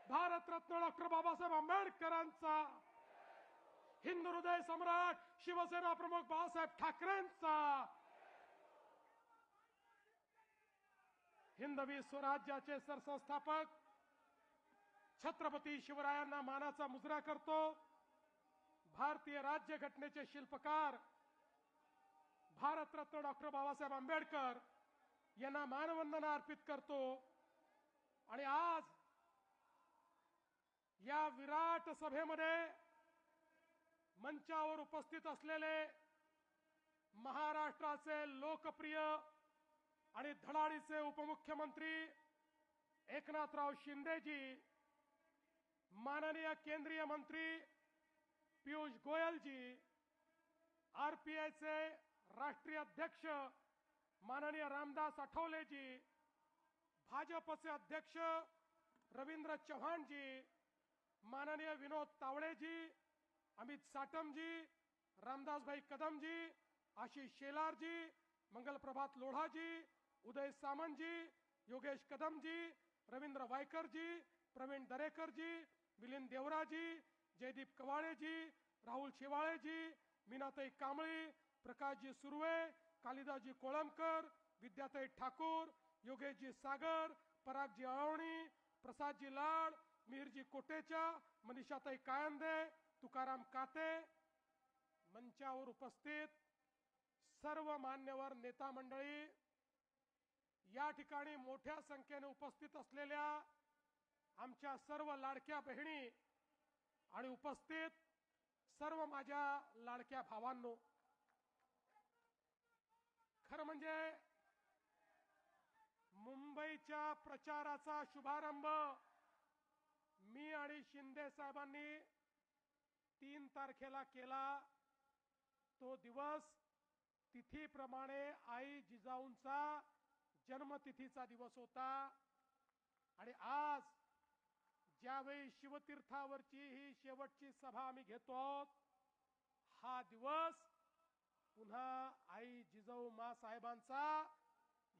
Bharat Ratna doctor Babasaheb आंबेडकरांचा, हिंदू हृदय सम्राट शिवसेना प्रमुख बाळासाहेब ठाकरेंचा, हिंदवी स्वराज्याचे सरसंस्थापक छत्रपती शिवरायांना मानाचा मुजरा करतो। भारतीय राज्यघटनेचे शिल्पकार भारतरत्न डॉक्टर बाबासाहेब आंबेडकर यांना मानवंदना अर्पित करतो। आणि आज या विराट सभेमध्ये मंचावर उपस्थित असलेले महाराष्ट्राचे लोकप्रिय आणि धडाडीचे उपमुख्यमंत्री एकनाथराव शिंदेजी, माननीय केंद्रीय मंत्री पीयूष गोयलजी, आरपीआयचे राष्ट्रीय अध्यक्ष माननीय रामदास आठवलेजी, भाजपचे अध्यक्ष रवींद्र चव्हाणजी, माननीय विनोद तावडेजी, अमित साटमजी, रामदासभाई कदमजी, आशीष शेलारजी, मंगलप्रभात लोढाजी, उदय सामंतजी, योगेश कदमजी, रवींद्र वायकरजी, प्रवीण दरेकरजी, मिलिंद देवराजी, जयदीप कवाळेजी, राहुल शेवाळेजी, मीनाताई कांबळी, प्रकाशजी सुर्वे, कालिदासजी कोळंबकर, विद्याताई ठाकूर, योगेशजी सागर, परागजी अळवणी, प्रसादजी लाड, मिहिरजी कोटेचा, मनीषाताई कायंदे, तुकाराम काते, मंचावर उपस्थित सर्व मान्यवर नेता मंडळी, या ठिकाणी मोठ्या संख्येने उपस्थित असलेल्या आमच्या सर्व लाडक्या बहिणी आणि उपस्थित सर्व माझ्या लाडक्या भावांनो, खरं म्हणजे मुंबईच्या प्रचाराचा शुभारंभ मी आणि शिंदे साहेबांनी 3 तारखेला केला। तो दिवस तिथीप्रमाणे आई जिजाऊंचा जन्मतिथीचा दिवस होता। आणि आज ज्यावेळी शिवतीर्थावरची ही शेवटची सभा आम्ही घेतो, हा दिवस पुन्हा आई जिजाऊ मा साहेबांचा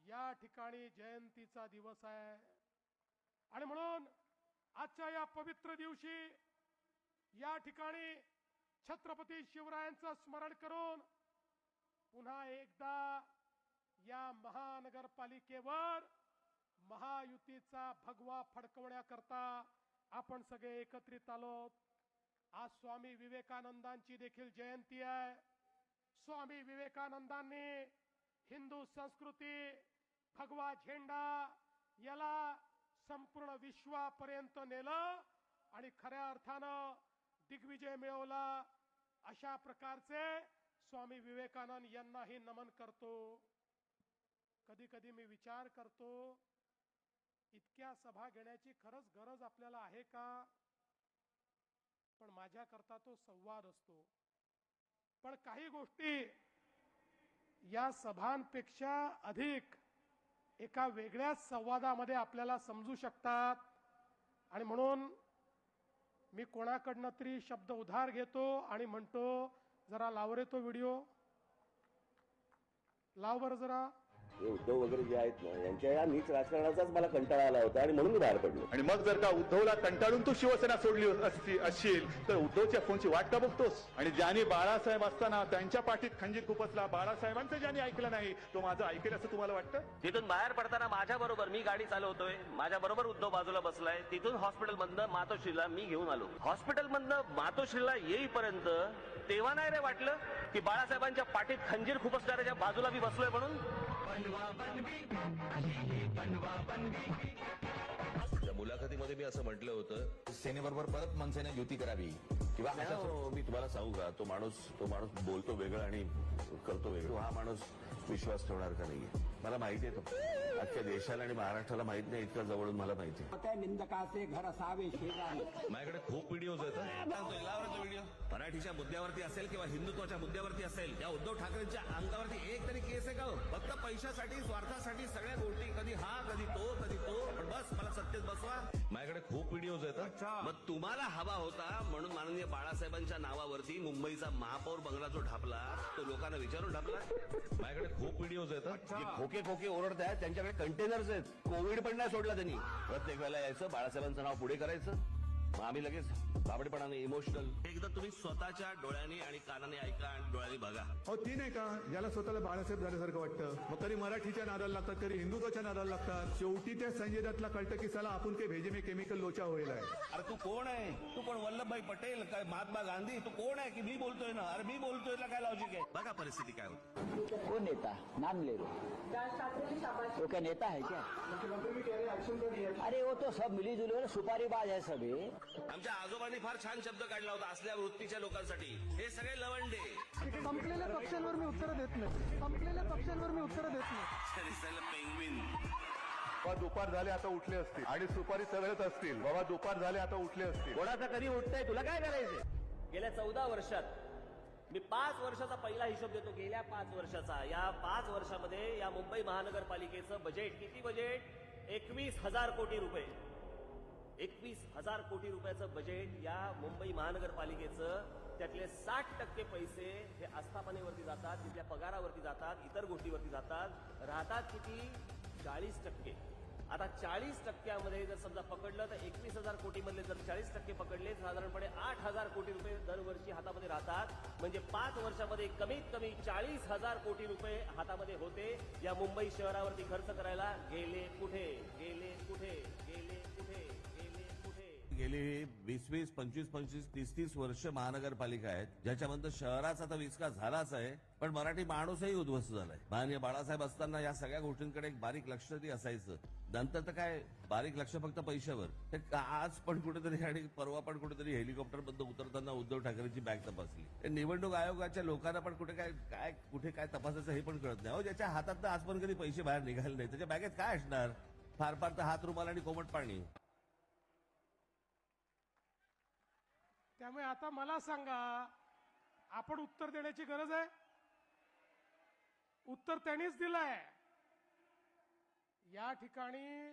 या ठिकाणी जयंतीचा दिवस आहे। आणि म्हणून आजच्या या पवित्र दिवशी या ठिकाणी छत्रपती शिवरायांचं स्मरण करून पुन्हा एकदा या महानगरपालिकेवर महायुतीचा भगवा फडकवण्याकरता आपण सगळे एकत्रित आलोत। आज स्वामी विवेकानंदांची देखील जयंती आहे। स्वामी विवेकानंदांनी हिंदू संस्कृती, भगवा झेंडा याला संपूर्ण विश्वापर्यंत नेलं आणि खऱ्या अर्थानं दिग्विजय मिळवला। अशा प्रकारचे स्वामी विवेकानंद यांनाही नमन करतो। कधी कधी मी विचार करतो, इतक्या सभा घेण्याची खरंच गरज आपल्याला आहे का? पण माझ्याकरता तो संवाद असतो। पण काही गोष्टी या सभांपेक्षा अधिक एका वेगळ्याच संवादामध्ये आपल्याला समजू शकतात। आणि म्हणून मी कोणाकडनं तरी शब्द उधार घेतो आणि म्हणतो, जरा लाव रे तो व्हिडिओ, लाव बरं जरा। उद्धव वगैरे जे आहेत ना, यांच्या या नीच राजकारणाचाच मला कंटाळा आला होता आणि म्हणून मी बाहेर पडलो। आणि मग जर का उद्धवला कंटाळून तू शिवसेना सोडली असशील तर उद्धवच्या फोनची वाट का बघतोस? आणि ज्यांनी बाळासाहेब असताना त्यांच्या पाठीत खंजीर खुपसला, बाळासाहेबांचं ज्यांनी ऐकलं नाही तो माझं ऐकेल असं तुम्हाला वाटतं? तिथून बाहेर पडताना माझ्या बरोबर मी गाडी चालवतोय, माझ्या बरोबर उद्धव बाजूला बसलाय। तिथून हॉस्पिटलमधनं मातोश्रीला मी घेऊन आलो। हॉस्पिटलमधनं मातोश्रीला येईपर्यंत तेव्हा नाही रे वाटलं की बाळासाहेबांच्या पाठीत खंजीर खुपसणाऱ्याच्या बाजूला मी बसलोय म्हणून? त्या मुलाखतीमध्ये मी असं म्हटलं होतं, सेनेबरोबर परत मनसेने युती करावी किंवा मी तुम्हाला सांगू का, तो माणूस बोलतो वेगळं आणि करतो वेगळं। हा माणूस विश्वास ठेवणार का नाहीये मला माहिती आहे। तो अख्ख्या देशाला आणि महाराष्ट्राला माहित नाही, इतकं जवळून मला माहिती आहे। त्या निंदकाचे घर असावे शेजारी। माझ्याकडे खूप व्हिडिओज आहेत। व्हिडिओ मराठीच्या मुद्द्यावरती असेल किंवा हिंदुत्वाच्या मुद्द्यावरती असेल, या उद्धव ठाकरेंच्या अंगावरती एक तरी केस आहे का? फक्त पैशासाठी, स्वार्थासाठी सगळ्या गोष्टी, कधी हा कधी तो, पण बस मला सत्तेत बसवा। माझ्याकडे खूप व्हिडिओज आहेत हं. मग तुम्हाला हवा होता म्हणून माननीय बाळासाहेबांच्या नावावरती मुंबईचा महापौर बंगला जो ढापला तो लोकांना विचारून ढापला. माझ्याकडे खूप व्हिडिओज आहेत हं. जे खोके खोके ओरडतायत त्यांच्याकडे कंटेनर्स आहेत. कोविड पण नाही सोडला त्यांनी. प्रत्येक वेळेला यायचं, बाळासाहेबांचं नाव पुढे करायचं, मग आम्ही लगेच बाबडेपणाने इमोशनल. एकदा तुम्ही स्वतःच्या डोळ्यांनी आणि कानाने ऐका आणि डोळ्यांनी बघा. अहो ती नाही का ज्याला स्वतःला बाळासाहेब झाल्यासारखं वाटतं, मग कधी मराठीच्या नादाला लागतात, कधी हिंदुत्वाच्या नादाला लागतात. शेवटी त्या संजय दत्तला कळतं की साला आपण काही भेजे में केमिकल लोचा होईल आहे. अरे तू कोण आहे? तू कोण? वल्लभभाई पटेल काय महात्मा गांधी? तू कोण आहे की मी बोलतोय ना? अरे मी बोलतोय ना, काय लॉजिक आहे? बघा परिस्थिती काय होती. वो नेता नाम ले लो, वो क्या नेता है क्या? अरे वो तो सब मिली जुली सुपारीबाज है सभी. आमच्या आजोबांनी फार छान शब्द काढला होता असल्या वृत्तीच्या लोकांसाठी. हे सगळे लवंडे. संपलेल्या पक्षांवर मी उत्तर देत नाही. संपलेल्या पक्षांवर मी उत्तर देत नाही. पेंग्विन. बाबा दुपार झाले आता उठले असतील आणि सुपारी सगळेच असतील. बाबा दुपार झाले आता उठले असतील. कोणाचा कधी उठतंय तुला काय करायचंय? गेल्या 14 वर्षात मी 5 वर्षाचा पहिला हिशोब देतो. गेल्या 5 वर्षाचा, या 5 वर्षामध्ये या मुंबई महानगरपालिकेचं बजेट किती? बजेट 21,000 कोटी रुपये. 21,000 कोटी रुपयाचं बजेट या मुंबई महानगरपालिकेचं. त्यातले 60% पैसे हे आस्थापनेवरती जातात, तिथल्या पगारावरती जातात, इतर गोष्टीवरती जातात. राहतात किती? 40%. आता 40%मध्ये जर समजा पकडलं तर 21,000 कोटी मधले जर 40% पकडले साधारणपणे 8,000 कोटी रुपये दरवर्षी हातामध्ये राहतात. म्हणजे 5 वर्षामध्ये कमीत कमी 40,000 कोटी रुपये हातामध्ये होते. या मुंबई शहरावरती खर्च करायला गेले कुठे? गेले कुठे? गेले कुठे? गेले कुठे? गेली 20-20, 25-25, 30-30 वर्ष महानगरपालिका आहेत, ज्याच्यामध्ये शहराचा तर विकास झालाच आहे, पण मराठी माणूसही उद्ध्वस्त झालाय. माननीय बाळासाहेब असताना या सगळ्या गोष्टींकडे एक बारीक लक्ष तरी असायचं. नंतर तर काय बारीक लक्ष फक्त पैशावर. ते आज पण कुठेतरी आणि परवा पण कुठेतरी हेलिकॉप्टर बद्दल उतरताना उद्धव ठाकरेंची बॅग तपासली. ते निवडणूक आयोगाच्या लोकांना पण कुठे काय काय कुठे काय तपासायचं हे पण कळत नाही. ज्याच्या हातात आजपर्यंत कधी पैसे बाहेर निघाले नाही त्याच्या बॅगेत काय असणार? फार फार तर हात रुमाल आणि कोमट पाणी. त्यामुळे आता मला सांगा, आपण उत्तर देण्याची गरज आहे? उत्तर त्यांनीच दिलंय. या ठिकाणी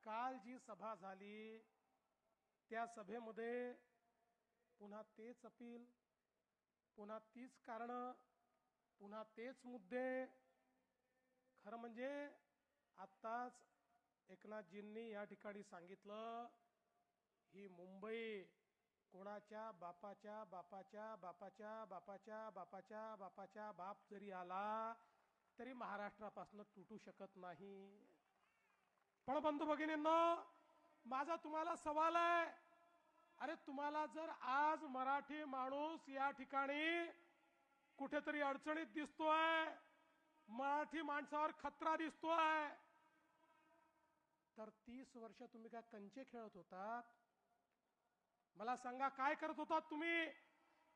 काल जी सभा झाली त्या सभेमध्ये पुन्हा तेच अपील, पुन्हा तीच कारणं, पुन्हा तेच मुद्दे. खरं म्हणजे आत्ताच एकनाथजींनी या ठिकाणी सांगितलं, ही मुंबई कोणाच्या बापाच्या बापाच्या बापाच्या बापाच्या बापाच्या बापाच्या बाप जरी आला तरी महाराष्ट्रापासून तुटू शकत नाही. पण बंधू भगिनींनो, माझा तुम्हाला सवाल आहे, अरे तुम्हाला जर आज मराठी माणूस या ठिकाणी कुठेतरी अडचणीत दिसतोय, मराठी माणसावर खतरा दिसतोय, तर 30 वर्ष तुम्ही काय कंचे खेळत होतात? मला सांगा, काय करत होतात तुम्ही?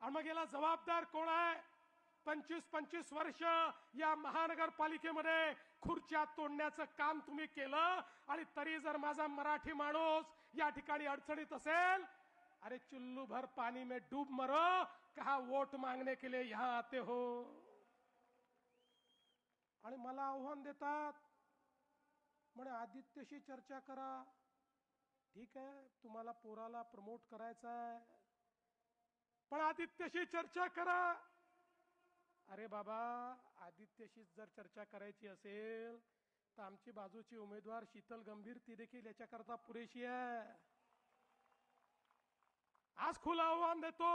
आणि मग याला जबाबदार कोण आहे? 25-25 वर्ष या महानगरपालिकेमध्ये खुर्च्या तोडण्याचं काम तुम्ही केलं आणि तरी जर माझा मराठी माणूस या ठिकाणी अडचणीत असेल, अरे चुल्लू भर पाणी में डूब मरो, कहा वोट मांगने के लिए यहां आते हो. आणि मला आव्हान देतात, म्हणे आदित्यशी चर्चा करा. ठीक आहे, तुम्हाला पोराला प्रमोट करायचं आहे, पण आदित्यशी चर्चा करा. अरे बाबा, आदित्यशी जर चर्चा करायची असेल तर आमची बाजूची उमेदवार शीतल गंभीर ती देखील याच्याकरता पुरेशी आहे. आज खुलं आव्हान देतो,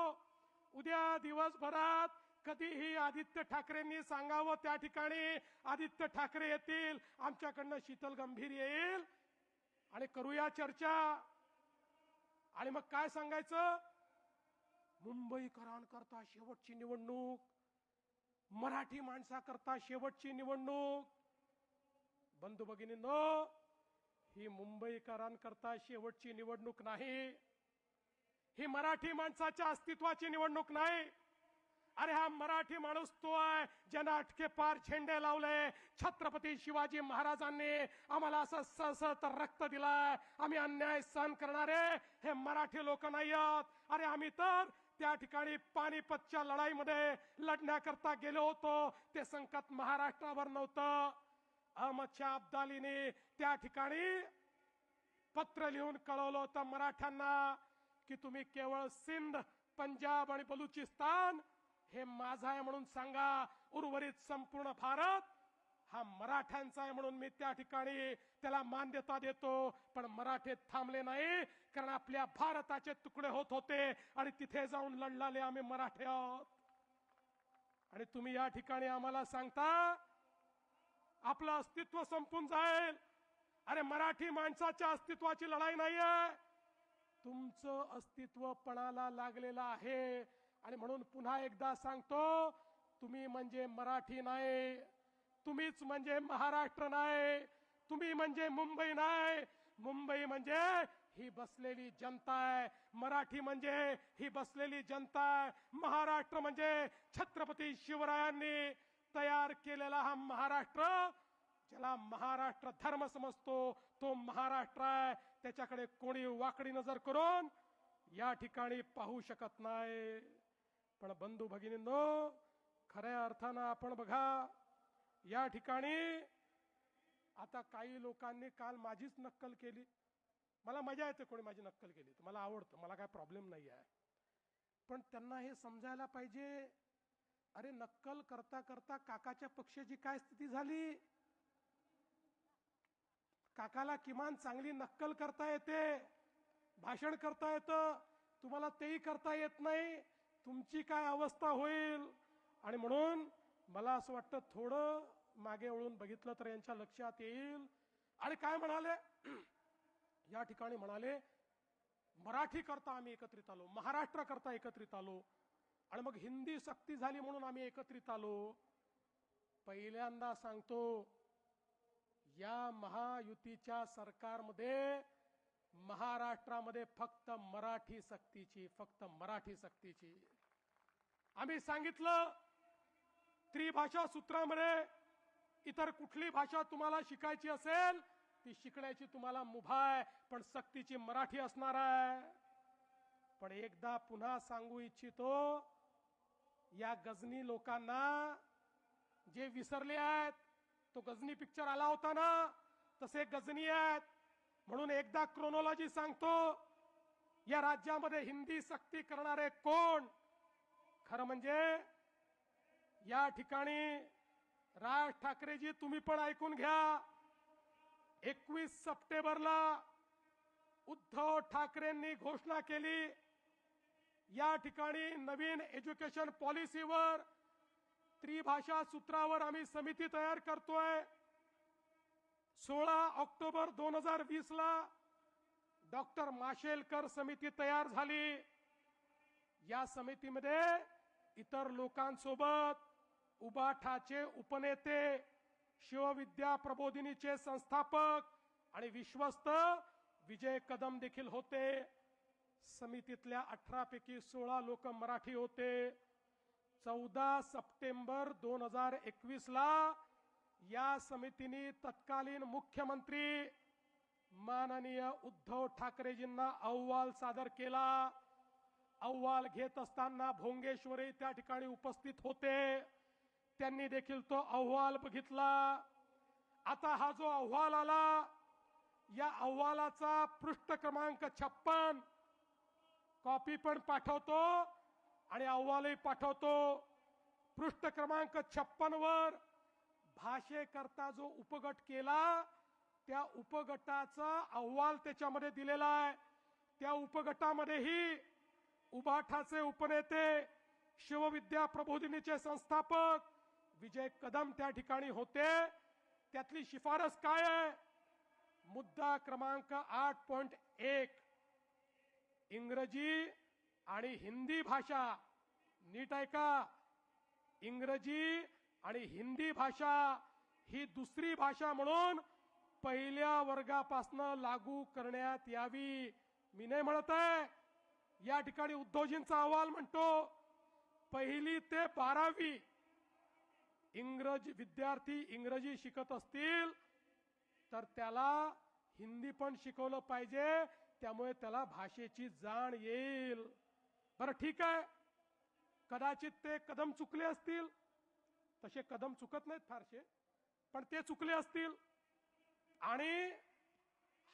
उद्या दिवसभरात कधीही आदित्य ठाकरेंनी सांगावं त्या ठिकाणी आदित्य ठाकरे येतील, आमच्याकडनं शीतल गंभीर येईल आणि करूया चर्चा. आणि मग काय सांगायचं? मुंबईकरांकरता शेवटची निवडणूक, मराठी माणसाकरता शेवटची निवडणूक. बंधू भगिनींनो, ही मुंबईकरांकरता शेवटची निवडणूक नाही, ही मराठी माणसाच्या अस्तित्वाची निवडणूक नाही. अरे हा मराठी माणूस तो आहे ज्यानं अटके पार झेंडे लावले. छत्रपती शिवाजी महाराजांनी आम्हाला असं सळसळत रक्त दिलाय. आम्ही अन्याय सहन करणारे हे मराठी लोक नाही आहोत. अरे आम्ही तर त्या ठिकाणी पानिपतच्या लढाईमध्ये लढण्याकरता गेलो होतो. ते संकट महाराष्ट्रावर नव्हतं. अहमद शाह अब्दालीने त्या ठिकाणी पत्र लिहून कळवलं होतं मराठ्यांना की तुम्ही केवळ सिंध, पंजाब आणि बलुचिस्तान हे माझं आहे म्हणून सांगा, उर्वरित संपूर्ण भारत हा मराठ्यांचा आहे म्हणून मी त्या ठिकाणी त्याला मान्यता देतो. पण मराठे थांबले नाही, कारण आपल्या भारताचे तुकडे होत होते आणि तिथे जाऊन लढलाले आम्ही मराठे आहोत. आणि तुम्ही या ठिकाणी आम्हाला सांगता आपलं अस्तित्व संपून जाईल. अरे मराठी माणसाच्या अस्तित्वाची लढाई नाहीये, तुमचं अस्तित्व पणाला लागलेलं आहे. आणि म्हणून पुन्हा एकदा सांगतो, तुम्ही म्हणजे मराठी नाही, तुम्हीच म्हणजे महाराष्ट्र नाही, तुम्ही म्हणजे मुंबई नाही. मुंबई म्हणजे ही बसलेली जनता आहे, मराठी म्हणजे ही बसलेली जनता आहे. महाराष्ट्र म्हणजे छत्रपती शिवरायांनी तयार केलेला हा महाराष्ट्र, ज्याला महाराष्ट्र धर्म समजतो तो महाराष्ट्र आहे. त्याच्याकडे कोणी वाकडी नजर करून या ठिकाणी पाहू शकत नाही. पण बंधू भगिनींनो, खऱ्या अर्थानं आपण बघा, या ठिकाणी आता काही लोकांनी काल माझीच नक्कल केली. मला मजा येते कोणी माझी नक्कल केली तर, मला आवडतं, मला काय प्रॉब्लेम नाही आहे. पण त्यांना हे समजायला पाहिजे, अरे नक्कल करता करता काकाच्या पक्षाची काय स्थिती झाली. काकाला किमान चांगली नक्कल करता येते, भाषण करता येतं, तुम्हाला तेही करता येत नाही. तुमची काय अवस्था होईल. आणि म्हणून मला असं वाटतं थोडं मागे वळून बघितलं तर यांच्या लक्षात येईल. आणि काय म्हणाले या ठिकाणी, म्हणाले मराठी करता आम्ही एकत्रित आलो, महाराष्ट्र करता एकत्रित आलो, आणि मग हिंदी सक्ती झाली म्हणून आम्ही एकत्रित आलो. पहिल्यांदा सांगतो, या महायुतीच्या सरकारमध्ये महाराष्ट्रामध्ये फक्त मराठी सक्तीची, फक्त मराठी सक्तीची. आम्ही सांगितलं त्रिभाषा सूत्रामध्ये इतर कुठली भाषा तुम्हाला शिकायची असेल ती शिकण्याची तुम्हाला मुभा आहे, पण सक्तीची मराठी असणार आहे. पण एकदा पुन्हा सांगू इच्छितो, या गजनी लोकांना जे विसरले आहेत, तो गजनी पिक्चर आला होता ना, तसे गजनी आहेत. म्हणून एकदा क्रोनॉलॉजी सांगतो, या राज्यामध्ये हिंदी सक्ती करणारे कोण. खरं म्हणजे या ठिकाणी राज ठाकरेजी तुम्ही पण ऐकून घ्या, 21 सप्टेंबरला उद्धव ठाकरेंनी घोषणा केली, या ठिकाणी नवीन एज्युकेशन पॉलिसीवर, त्रिभाषा सूत्रावर आम्ही समिती तयार करतोय. 16 ऑक्टोबर 2020 ला डॉक्टर माशेलकर समिती तयार झाली. या समितीमध्ये इतर लोकांसोबत उबाठाचे उपनेते, शिवविद्या प्रबोधिनीचे संस्थापक आणि विश्वस्त विजय कदम देखील होते. समितीतल्या 18 पैकी 16 लोक मराठी होते. 14 सप्टेंबर 2021 ला या समितीने तत्कालीन मुख्यमंत्री माननीय उद्धव ठाकरेजींना अहवाल सादर केला. अहवाल घेत असताना भोंगेश्वरी त्या ठिकाणी उपस्थित होते. त्यांनी देखील तो अहवाल बघितला. आता हा जो अहवाल आला, या अहवालाचा पृष्ठ क्रमांक 56 कॉपी पण पाठवतो आणि अहवालही पाठवतो. पृष्ठ क्रमांक 56 वर भाषेकरता जो उपगट केला, त्या उपगटाचा अहवाल त्याच्यामध्ये दिलेला आहे. त्या उपगटामध्येही उबाठाचे उपनेते, शिवविद्या प्रबोधिनीचे संस्थापक विजय कदम त्या ठिकाणी होते. त्यातली शिफारस काय आहे? मुद्दा क्रमांक 8.1 इंग्रजी आणि हिंदी भाषा, नीट ऐका, इंग्रजी आणि हिंदी भाषा ही दुसरी भाषा म्हणून पहिल्या वर्गापासून लागू करण्यात यावी. मी नाही म्हणत आहे, या ठिकाणी उद्धवजींचा अहवाल म्हणतो 1ली ते 12वी इंग्रजी विद्यार्थी इंग्रजी शिकत असतील तर त्याला हिंदी पण शिकवलं पाहिजे, त्यामुळे त्याला भाषेची जाण येईल. बरं ठीक आहे, कदाचित ते कदम चुकले असतील, तसे कदम चुकत नाहीत फारसे, पण ते चुकले असतील. आणि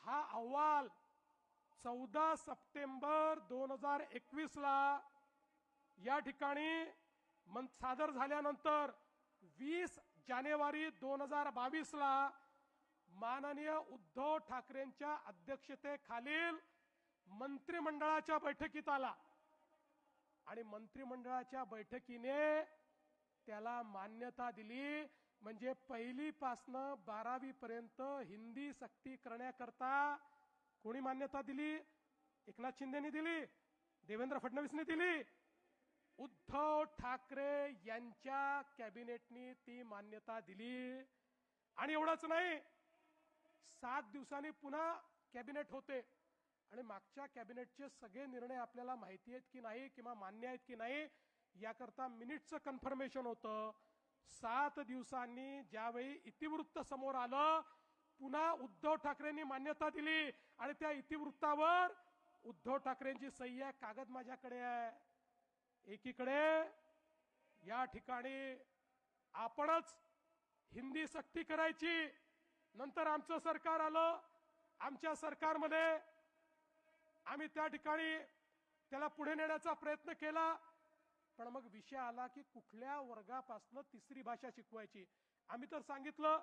हा अहवाल 14 सप्टेंबर 2021 ला या ठिकाणी सादर झाल्यानंतर 20 जानेवारी 2022 ला माननीय उद्धव ठाकरेंच्या अध्यक्षतेखालील मंत्रिमंडळाच्या बैठकीत आला आणि मंत्रिमंडळाच्या बैठकीने त्याला मान्यता दिली. म्हणजे 1ली पासनं 12वी पर्यंत हिंदी सक्ती करण्याकरता कोणी मान्यता दिली? एकनाथ शिंदेनी दिली, देवेंद्र फडणवीसने दिली, उद्धव ठाकरे यांच्या कॅबिनेटनी ती मान्यता दिली. आणि एवढंच नाही, 7 दिवसांनी पुन्हा कॅबिनेट होते आणि मागच्या कॅबिनेटचे सगळे निर्णय आपल्याला माहिती आहेत की नाही किंवा मान्य आहेत की नाही याकरता मिनिटचं कन्फर्मेशन होतं. 7 दिवसांनी ज्यावेळी इतिवृत्त समोर आलं, पुन्हा उद्धव ठाकरेंनी मान्यता दिली आणि त्या इतिवृत्तावर उद्धव ठाकरेंची सही आहे. कागद माझ्याकडे आहे. एकीकडे या ठिकाणी आपणच हिंदी सक्ती करायची, नंतर आमचं सरकार आलं, आमच्या सरकारमध्ये आम्ही त्या ठिकाणी त्याला पुढे नेण्याचा प्रयत्न केला. पण मग विषय आला की कुठल्या वर्गापासून 3री भाषा शिकवायची. आम्ही तर सांगितलं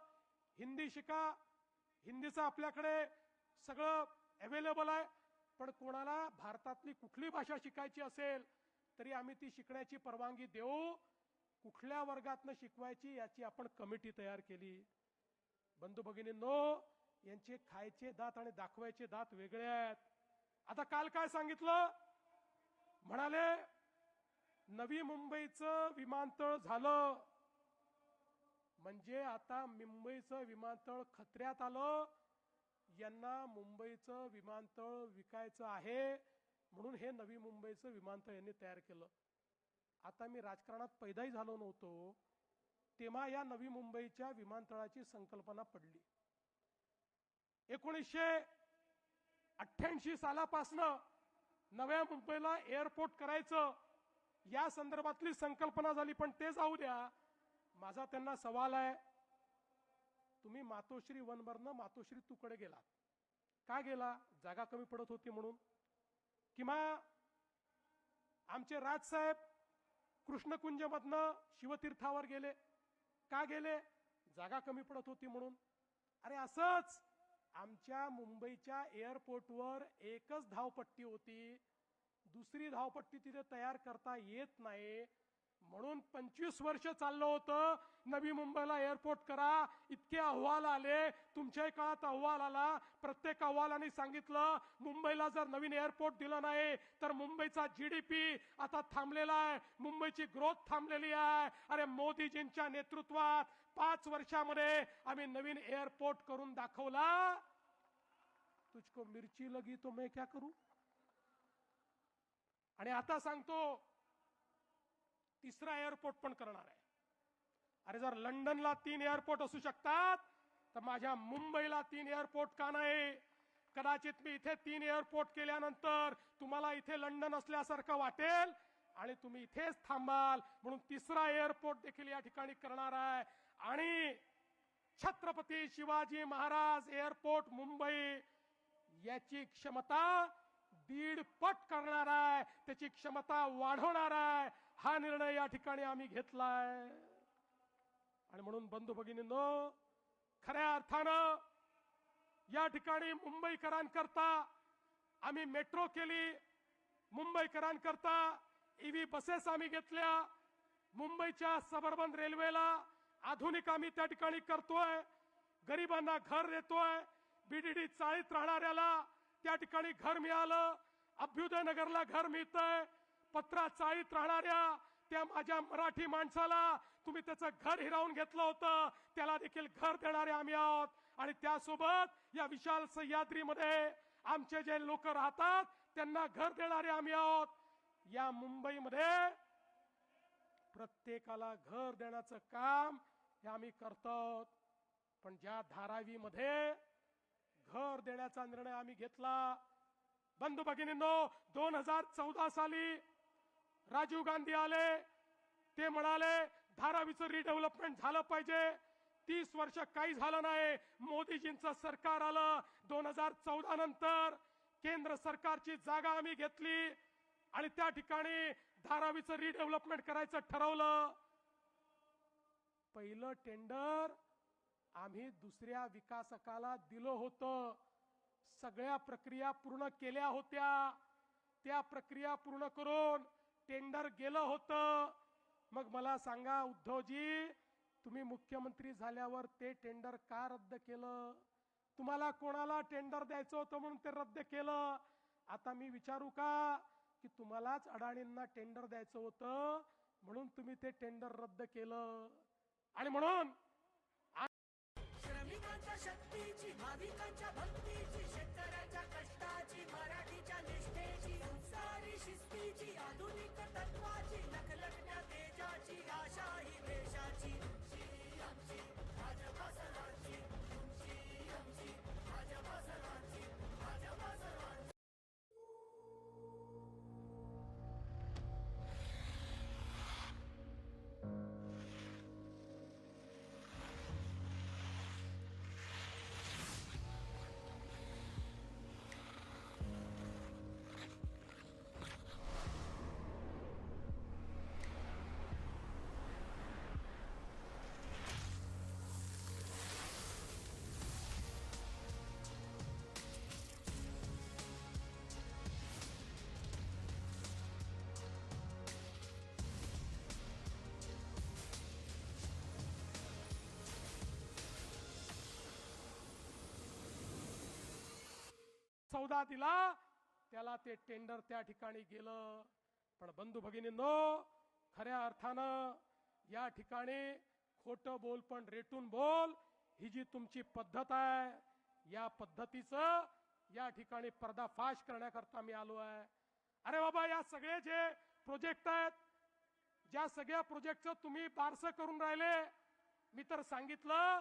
हिंदी शिका, हिंदीचं आपल्याकडे सगळं अवेलेबल आहे, पण कोणाला भारतातली कुठली भाषा शिकायची असेल तरी आम्ही ती शिकण्याची परवानगी देऊ. कुठल्या वर्गातनं शिकवायची याची आपण कमिटी तयार केली. बंधू भगिनींनो, यांचे खायचे दात आणि दाखवायचे दात वेगळे आहेत. आता काल काय सांगितलं? म्हणाले नवी मुंबईचं विमानतळ झालं म्हणजे आता मुंबईचं विमानतळ खतऱ्यात आलं. यांना मुंबईचं विमानतळ विकायचं आहे म्हणून हे नवी मुंबईचं विमानतळ यांनी तयार केलं. आता मी राजकारणात पैदाही झालो नव्हतो तेव्हा या नवी मुंबईच्या विमानतळाची संकल्पना पडली. 1988 सालापासनं नव्या मुंबईला एअरपोर्ट करायचं या संदर्भातली संकल्पना झाली. पण ते जाऊ द्या, माझा त्यांना सवाल आहे, तुम्ही मातोश्री 1 वरनं मातोश्री 2 कडे गेलात. का गेला? जागा कमी पडत होती म्हणून? किंवा आमचे राजसाहेब कृष्णकुंजमधनं शिवतीर्थावर गेले. का गेले? जागा कमी पडत होती म्हणून. अरे असंच आमच्या मुंबईच्या एअरपोर्टवर एकच धावपट्टी होती, दुसरी धावपट्टी तिथे तयार करता येत नाही म्हणून 25 वर्ष चाललं होतं नवी मुंबईला एअरपोर्ट करा. इतके अहवाल आले, तुमच्या काळात अहवाल आला, प्रत्येक अहवालाने सांगितलं मुंबईला जर नवीन एअरपोर्ट दिलं नाही तर मुंबईचा GDP आता थांबलेला आहे, मुंबईची ग्रोथ थांबलेली आहे. अरे मोदीजींच्या नेतृत्वात 5 वर्षामध्ये आम्ही नवीन एअरपोर्ट करून दाखवला. तुझको मिरची लगी तो मैं क्या करू? आणि आता सांगतो 3रा एअरपोर्ट पण करणार आहे. अरे जर लंडनला 3 एअरपोर्ट असू शकतात तर माझ्या मुंबईला 3 एअरपोर्ट का नाही? कदाचित मी इथे 3 एअरपोर्ट केल्यानंतर तुम्हाला इथे लंडन असल्यासारखं वाटेल आणि तुम्ही इथेच थांबाल, म्हणून 3रा एअरपोर्ट देखील या ठिकाणी करणार आहे. आणि छत्रपती शिवाजी महाराज एअरपोर्ट मुंबई याची क्षमता 1.5 पट करणार आहे, त्याची क्षमता वाढवणार आहे. हा निर्णय या ठिकाणी आम्ही घेतलाय. आणि म्हणून बंधू भगिनींनो, खऱ्या अर्थानं या ठिकाणी मुंबईकरांकरता आम्ही मेट्रो केली, मुंबईकरांकरता EV बसेस आम्ही घेतल्या, मुंबईच्या सबअर्बन रेल्वेला आधुनिक आम्ही त्या ठिकाणी करतोय, गरिबांना घर देतोय, BDD चाळीत राहणाऱ्याला त्या ठिकाणी घर मिळालं, अभ्युदय नगरला घर मिळतंय, पत्रा चाळीत राहणाऱ्या त्या माझ्या मराठी माणसाला तुम्ही त्याचं घर हिरावून घेतलं होतं त्याला देखील घर देणारे आम्ही आहोत. आणि त्यासोबत या विशाल सह्याद्रीमध्ये आमचे जे लोक राहतात त्यांना घर देणारे आम्ही आहोत. या मुंबईमध्ये प्रत्येकाला घर देण्याचं काम हे आम्ही करतो. पण ज्या धारावीमध्ये घर देण्याचा निर्णय आम्ही घेतला, बंधू भगिनींनो, 2014 साली राजीव गांधी आले, ते म्हणाले धारावीचं रिडेव्हलपमेंट झालं पाहिजे. 30 वर्ष काही झालं नाही. मोदीजींचं सरकार आलं 2014 नंतर. केंद्र सरकारची जागा आम्ही घेतली आणि त्या ठिकाणी धारावीचं रिडेव्हलपमेंट करायचं ठरवलं. पहिलं टेंडर आम्ही दुसऱ्या विकासकाला दिलं होतं. सगळ्या प्रक्रिया पूर्ण केल्या होत्या. त्या प्रक्रिया पूर्ण करून टेंडर गेलं होतं. मग मला सांगा उद्धवजी, तुम्ही मुख्यमंत्री झाल्यावर ते टेंडर का रद्द केलं? तुम्हाला कोणाला टेंडर द्यायचं होतं म्हणून ते रद्द केलं. आता मी विचारू का की तुम्हालाच अडाणींना टेंडर द्यायचं होतं म्हणून तुम्ही ते टेंडर रद्द केलं. आणि म्हणून श्रमिकांच्या शक्तीची, भाविकांच्या भक्तीची, शेतकऱ्यांच्या कष्टाची, मराठीच्या निष्ठेची, संस्कारी शिस्तीची, आधुनिक तत्वाची, लखलखत्या तेजाची, आशा ही देशाची. आमची भाजपा सर्वांची, तुमची आमची भाजपा सर्वांची, भाजपा सर्वांची. सौदा दिला, त्याला ते टेंडर त्या ठिकाणी गेलं. पण बंधू भगिनींनो, खऱ्या अर्थानं या ठिकाणी खोटं बोल पण रेटून बोल ही जी तुमची पद्धत आहे, या पद्धतीचं या ठिकाणी पर्दाफाश करण्याकरता मी आलो आहे. अरे बाबा, या सगळे जे प्रोजेक्ट आहेत, ज्या सगळ्या प्रोजेक्टचं तुम्ही बारसं करून राहिले, मी तर सांगितलं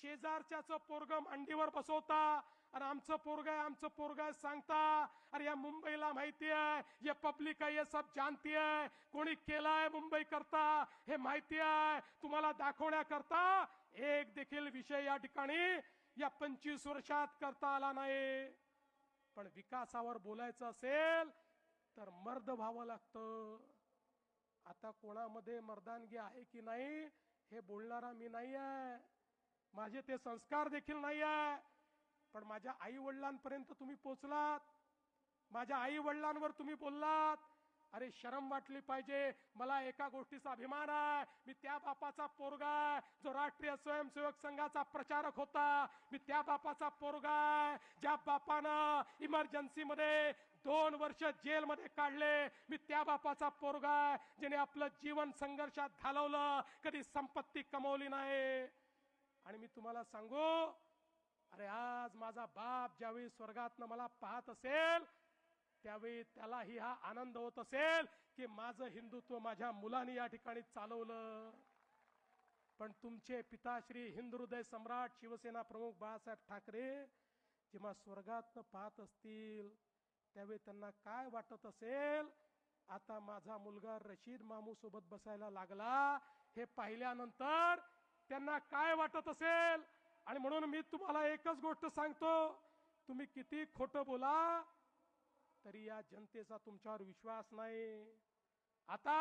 शेजारच्याचं पोरग मांडीवर बसवता आणि आमचं पोरग आहे सांगता. अरे या मुंबईला माहिती आहे, ये पब्लिक आहे, ये सब जानती है, कोणी केलाय मुंबई करता हे माहिती आहे. तुम्हाला दाखवण्याकरता एक देखील विषय या ठिकाणी या 25 वर्षात करता आला नाही. पण विकासावर बोलायचं असेल तर मर्द व्हावं लागतं. आता कोणामध्ये मर्दानगी आहे की नाही हे बोलणारा मी नाही आहे, माझे ते संस्कार देखील नाही आहे. पण माझ्या आई वडिलांपर्यंत तुम्ही पोचलात, माझ्या आई वडिलांवर तुम्ही बोललात. अरे शरम वाटली पाहिजे. मला एका गोष्टीचा अभिमान आहे, मी त्या बापाचा पोरगा आहे जो राष्ट्रीय स्वयंसेवक संघाचा प्रचारक होता. मी त्या बापाचा पोरगा आहे ज्या बापानं इमर्जन्सी मध्ये 2 वर्ष जेलमध्ये काढले. मी त्या बापाचा पोरगा आहे ज्याने आपलं जीवन संघर्षात घालवलं, कधी संपत्ती कमवली नाही. आणि मी तुम्हाला सांगू, अरे आज माझा बाप ज्यावेळी स्वर्गातनं मला पाहत असेल त्यावेळी त्यालाही हा आनंद होत असेल की माझं हिंदुत्व माझ्या मुलांनी या ठिकाणी चालवलं. पण तुमचे पिताश्री हिंदुहृदय सम्राट शिवसेना प्रमुख बाळासाहेब ठाकरे जेव्हा स्वर्गातनं पाहत असतील त्यावेळी त्यांना काय वाटत असेल? आता माझा मुलगा रशीद मामू सोबत बसायला लागला हे पाहिल्यानंतर त्यांना काय वाटत असेल? आणि म्हणून मी तुम्हाला एकच गोष्ट सांगतो, तुम्ही किती खोटं बोला तरी या जनतेचा तुमच्यावर विश्वास नाही. आता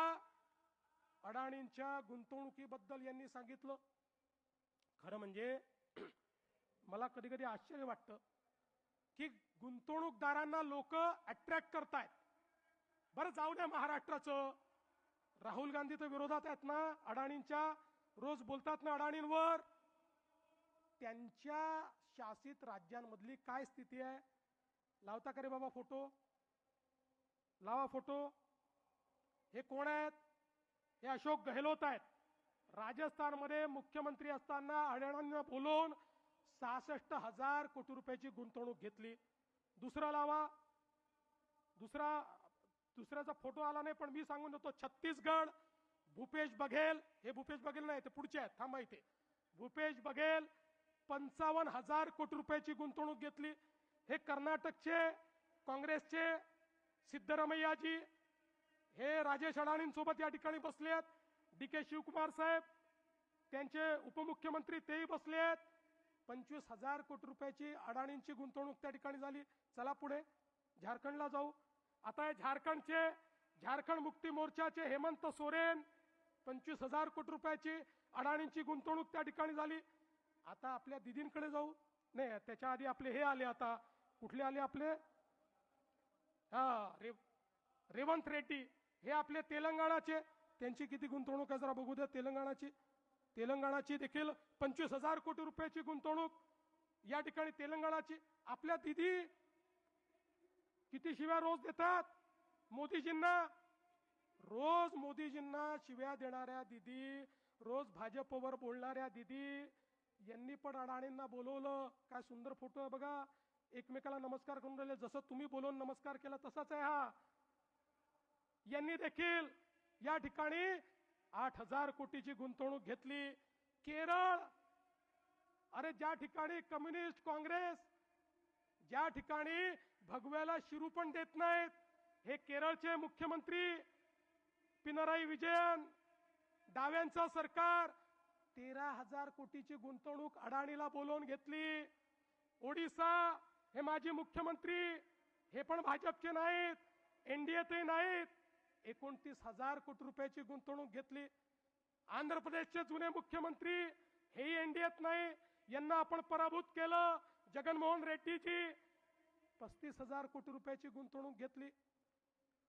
अडाणींच्या गुंतवणुकीबद्दल यांनी सांगितलं. खरं म्हणजे मला कधी कधी आश्चर्य वाटतं की गुंतवणूकदारांना लोक अट्रॅक्ट करतायत. बरं जाऊ द्या महाराष्ट्राचं, राहुल गांधी तर विरोधात आहेत ना अडाणींच्या, रोज बोलतात ना अडाणींवर. त्यांच्या शासित राज्यांमधली काय स्थिती आहे? लावता का रे बाबा फोटो? लावा फोटो. हे कोण आहेत? हे अशोक गहलोत आहेत. राजस्थानमध्ये मुख्यमंत्री असताना अडाणींना बोलून 66,000 कोटी रुपयाची गुंतवणूक घेतली. दुसरा लावा. दुसऱ्याचा फोटो आला नाही पण मी सांगून देतो. छत्तीसगड भूपेश बघेल, हे भूपेश बघेल नाही ते पुढचे आहेत, थांबा इथे. भूपेश बघेल 55,000 कोटी रुपयाची गुंतवणूक घेतली. हे कर्नाटकचे काँग्रेसचे सिद्धरामय्याजी, हे राजेश अडाणींसोबत या ठिकाणी बसले आहेत. डी के शिवकुमार साहेब, त्यांचे उपमुख्यमंत्री तेही बसलेत. 25,000 कोटी रुपयाची अडाणींची गुंतवणूक त्या ठिकाणी झाली. चला पुढे झारखंडला जाऊ. आता हे झारखंड मुक्ती मोर्चाचे हेमंत सोरेन 25,000 कोटी रुपयाची अडाणींची गुंतवणूक त्या ठिकाणी झाली. आता आपल्या दिदींकडे जाऊ. नाही, त्याच्या आधी आपले हे आले. आता कुठले आले आपले? रेवंत रेड्डी हे आपले तेलंगणाचे. त्यांची किती गुंतवणूक आहे जरा बघू द्या. तेलंगणाची देखील 25,000 कोटी रुपयाची गुंतवणूक या ठिकाणी तेलंगणाची. आपल्या दिदी किती शिव्या रोज देतात मोदीजींना. रोज मोदीजींना शिव्या देणाऱ्या दिदी, रोज भाजपवर बोलणाऱ्या दिदी यांनी पण अडाणींना बोलवलं. काय सुंदर फोटो आहे बघा. एकमेकाला नमस्कार करून राहिले. जसं तुम्ही बोलून नमस्कार केला तसाच आहे हा. यांनी देखील या ठिकाणी 8,000 कोटीची गुंतवणूक घेतली. केरळ, अरे ज्या ठिकाणी कम्युनिस्ट काँग्रेस, ज्या ठिकाणी भगव्याला शिरू पण देत नाहीत, हे केरळचे मुख्यमंत्री पिनराई विजयन, डाव्यांचं सरकार 13,000 कोटीची गुंतवणूक अडाणीला बोलवून घेतली. ओडिसा, हे माजी मुख्यमंत्री, हे पण भाजपचे नाहीत, एनडीएतही नाहीत, 29,000 कोटी रुपयाची गुंतवणूक घेतली. आंध्र प्रदेशचे जुने मुख्यमंत्री, हेही एनडीएत नाही, यांना आपण पराभूत केलं. जगनमोहन रेड्डीजी 35,000 कोटी रुपयाची गुंतवणूक घेतली.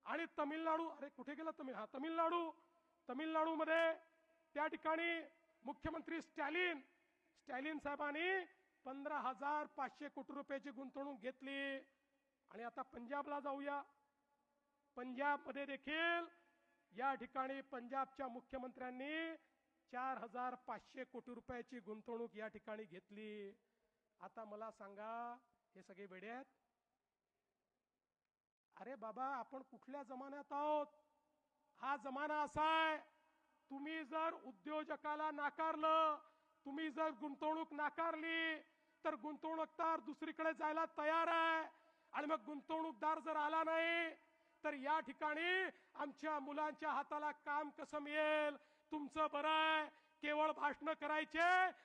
आणि तमिळनाडू, अरे कुठे गेला तमिळनाडूमध्ये त्या ठिकाणी मुख्यमंत्री स्टॅलिन साहेबांनी 15,500 कोटी रुपयाची गुंतवणूक घेतली. आणि आता पंजाबला जाऊया. पंजाबमध्ये देखील या ठिकाणी पंजाबच्या मुख्यमंत्र्यांनी 4,500 कोटी रुपयाची गुंतवणूक या ठिकाणी घेतली. आता मला सांगा, हे सगळे वेडे आहेत? अरे बाबा, आपण कुठल्या जमान्यात आहोत? हा जमाना असा आहे, तुम्ही जर उद्योजकाला नाकारलं, तुम्ही जर गुंतवणूक नाकारली, तर गुंतवणूकदार दुसरीकडे जायला तयार आहे. आणि मग गुंतवणूकदार जर आला नाही, तर या ठिकाणी आमच्या मुलांच्या हाताला काम कसं मिळेल? तुमचं बरं आहे, केवळ भाषण करायचे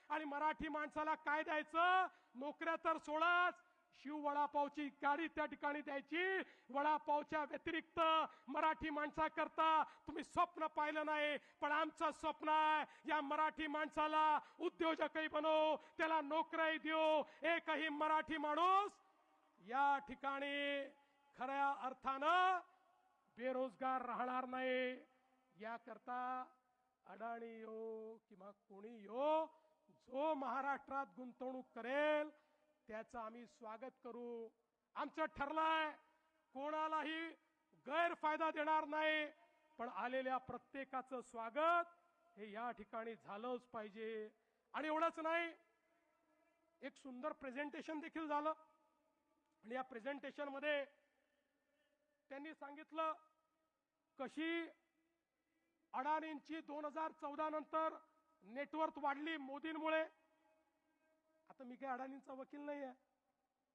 आणि मराठी माणसाला काय द्यायचं? नोकऱ्या तर सोडाच, शिव वडापावची गाडी त्या ठिकाणी द्यायची. वडापावच्या व्यतिरिक्त मराठी माणसाकरता तुम्ही स्वप्न पाहिलं नाही. पण आमचं स्वप्न आहे, या मराठी माणसाला उद्योजकही बनव, त्याला नोकऱ्याही देऊ. एकही मराठी माणूस या ठिकाणी खऱ्या अर्थानं बेरोजगार राहणार नाही. याकरता अडाणी हो किंवा कोणी हो, जो महाराष्ट्रात गुंतवणूक करेल त्याचं आम्ही स्वागत करू. आमचं ठरलंय, कोणालाही गैरफायदा देणार नाही, पण आलेल्या प्रत्येकाचं स्वागत हे या ठिकाणी झालंच पाहिजे. आणि एवढंच नाही, एक सुंदर प्रेझेंटेशन देखील झालं. आणि या प्रेझेंटेशन मध्ये त्यांनी सांगितलं कशी अडाणींची 2014 नंतर नेटवर्थ वाढली मोदींमुळे. आता मी काय अडाणींचा वकील नाही आहे,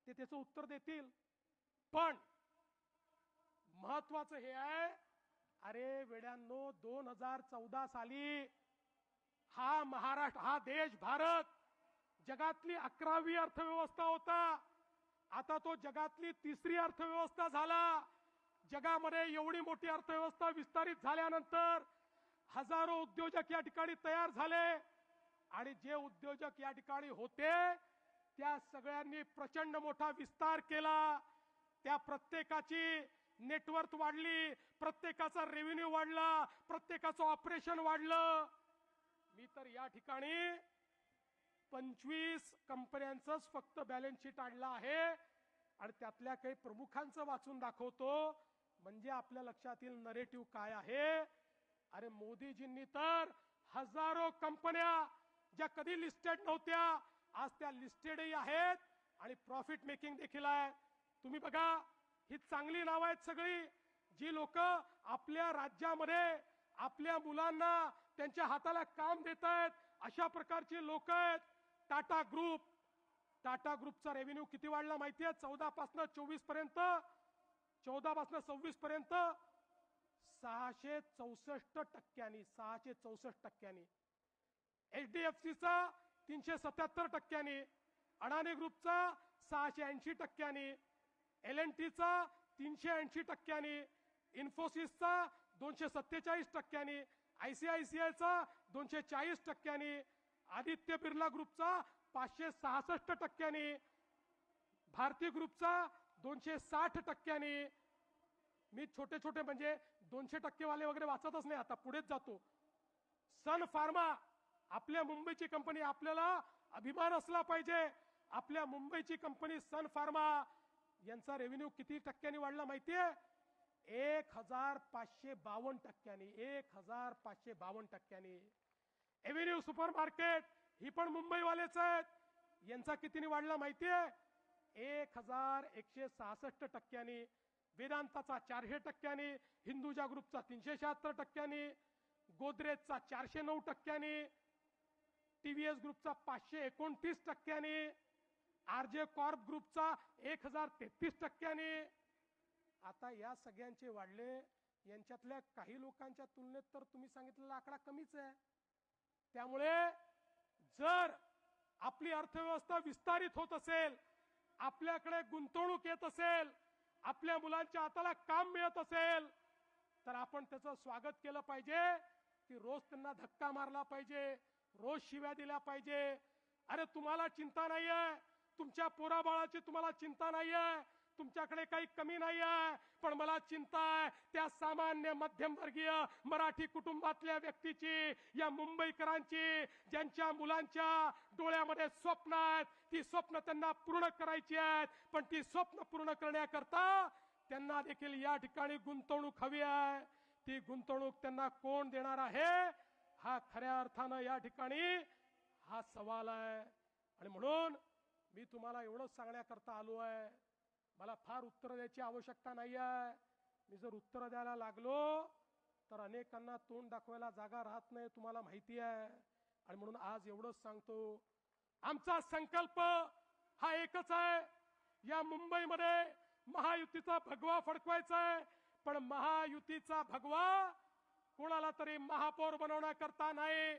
ते त्याचं उत्तर देतील. पण महत्वाचं हे आहे, अरे वेड्यांनो, 2014 साली हा महाराष्ट्र, हा देश भारत जगातली 11वी अर्थव्यवस्था होता. आता तो जगातली 3री अर्थव्यवस्था झाला. जगामध्ये एवढी मोठी अर्थव्यवस्था विस्तारित झाल्यानंतर हजारो उद्योजक या ठिकाणी तयार झाले. आणि जे उद्योजक या ठिकाणी होते त्या सगळ्यांनी प्रचंड मोठा विस्तार केला. त्या प्रत्येकाची नेटवर्थ वाढली, प्रत्येकाचा रेव्हेन्यू वाढला, प्रत्येकाचं ऑपरेशन वाढलं. मी तर या ठिकाणी 25 कंपन्यांचंच फक्त बॅलन्स शीट आणलं आहे आणि त्यातल्या काही प्रमुखांचं वाचून दाखवतो, म्हणजे आपल्या लक्षात येईल नरेटिव्ह काय आहे. अरे मोदीजींनी तर हजारो कंपन्या ज्या कधी लिस्टेड नव्हत्या, आज त्या लिस्टेडही आहेत आणि प्रॉफिट मेकिंग देखील आहे. तुम्ही बघा, ही चांगली नाव आहेत सगळी, जी लोक आपल्या राज्यामध्ये आपल्या मुलांना त्यांच्या हाताला काम देत आहेत, अशा प्रकारची लोक आहेत. टाटा ग्रुपचा रेव्हेन्यू किती वाढला माहितीये? 14 पासून 24 पर्यंत, 14 पासून 26 पर्यंत 664%, 664%. HDFCचा 377%, अडाणी ग्रुपचा 680%, L&Tचा 380%, इन्फोसिसचा 247%, ICICIचा 240%, आदित्य बिर्ला ग्रुपचा 566%, भारती ग्रुपचा 260%. मी छोटे छोटे म्हणजे 200% वाले वगैरे वाचतच नाही, आता पुढेच जातो. सन फार्मा आपल्या मुंबईची कंपनी, आपल्याला अभिमान असला पाहिजे. आपल्या मुंबईची कंपनी सन फार्मा यांचा रेव्हेन्यू किती टक्क्यांनी वाढला माहितीये? 1552%. 1552%. एव्हेन्यू सुपर मार्केट ही पण मुंबईवालेच आहेत, यांचा कितीने वाढला माहितीये? 1166%. वेदांताचा 400%, हिंदुजा ग्रुपचा 376%, गोदरेजचा 409%, TVS ग्रुपचा 529%, RJ कॉर्प ग्रुपचा 1033%. आता या सगळ्यांचे वाढले, यांच्यातल्या काही लोकांच्या तुलनेत तर तुम्ही सांगितलेला आकडा कमीच आहे. त्यामुळे जर आपली अर्थव्यवस्था विस्तारित होत असेल, आपल्याकडे गुंतवणूक येत असेल, आपल्या मुलांच्या हाताला काम मिळत असेल, तर आपण त्याचं स्वागत केलं पाहिजे की रोज त्यांना धक्का मारला पाहिजे, रोज शिव्या दिल्या पाहिजे. अरे तुम्हाला चिंता नाहीये, तुमच्या पोराबाळाची तुम्हाला चिंता नाहीये, तुमच्याकडे काही कमी नाहीये, पण मला चिंता आहे त्या सामान्य मध्यमवर्गीय मराठी कुटुंबातल्या व्यक्तीची, या मुंबईकरांची, ज्यांच्या मुलांच्या डोळ्यामध्ये स्वप्न आहेत. ती स्वप्न त्यांना पूर्ण करायची आहेत, पण ती स्वप्न पूर्ण करण्याकरता त्यांना देखील या ठिकाणी गुंतवणूक हवी आहे. ती गुंतवणूक त्यांना कोण देणार आहे, हा खऱ्या अर्थानं या ठिकाणी हा सवाल आहे. आणि म्हणून मी तुम्हाला एवढंच सांगण्याकरता आलो आहे, मला फार उत्तर द्यायची आवश्यकता नाही आहे. मी जर उत्तर द्यायला लागलो तर अनेकांना तोंड दाखवायला जागा राहत नाही, तुम्हाला माहिती आहे. आणि म्हणून आज एवढंच सांगतो, आमचा संकल्प हा एकच आहे, या मुंबईमध्ये महायुतीचा भगवा फडकवायचा आहे. पण महायुतीचा भगवा कोणाला तरी महापौर बनवण्याकरता नाही,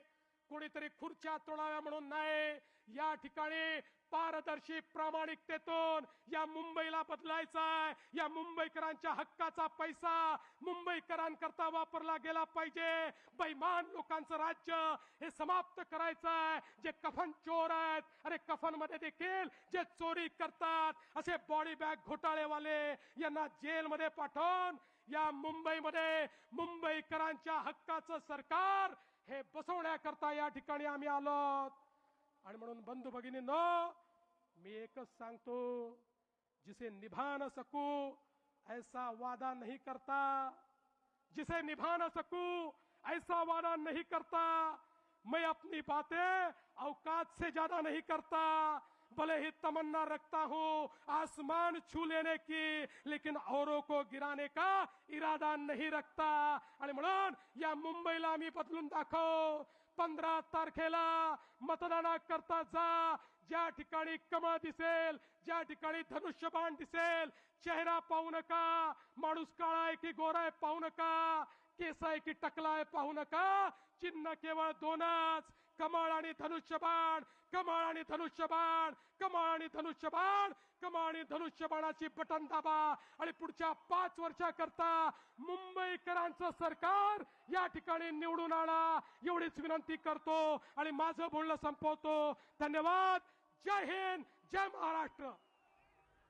कोणीतरी खुर्च्या तोडाव्या म्हणून नाही. या ठिकाणी पारदर्शी प्रामाणिकतेतून या मुंबईला बदलायचा आहे. या मुंबईकरांच्या हक्काचा पैसा मुंबईकरांकरता वापरला गेला पाहिजे. बेईमान लोकांचं राज्य हे समाप्त करायचं आहे. जे कफन चोर आहेत, अरे कफन मध्ये देखील जे चोरी करतात, असे बॉडी बॅग घोटाळेवाले यांना जेलमध्ये पाठवून या मुंबईमध्ये मुंबईकरांच्या हक्काचं सरकार हे बसवण्याकरता या ठिकाणी आम्ही आलो. आणि म्हणून बंधू भगिनींनो, मी एकच सांगतो, जिसे निभा न सकूं ऐसा वादा नहीं करता, जिसे निभा न सकूं ऐसा वादा नहीं करता. मैं अपनी बातें औकात से ज्यादा नहीं करता, भले ही तमन्ना रखता हूं आसमान छू लेने की, लेकिन औरों को गिराने का इरादा नहीं रखता. आणि म्हणून या मुंबईला आम्ही बदलून दाखव. 15 तारखेला मतदानाकरता जा. ज्या ठिकाणी कमळ दिसेल, ज्या ठिकाणी धनुष्यबाण दिसेल, चेहरा पाहू नका, माणूस काळा आहे की गोरा आहे पाहू नका, केस आहे की टकला आहे पाहू नका. चिन्ह केवळ दोनच, कमळ आणि धनुष्यबाण. कमळ आणि धनुष्यबाण, कमळ आणि धनुष्यबाण, कमळ आणि धनुष्यबाणाची बटन दाबा आणि पुढच्या 5 वर्षाकरता मुंबईकरांचं सरकार या ठिकाणी निवडून आणा, एवढीच विनंती करतो आणि माझं बोलणं संपवतो. धन्यवाद. जय हिंद, जय महाराष्ट्र.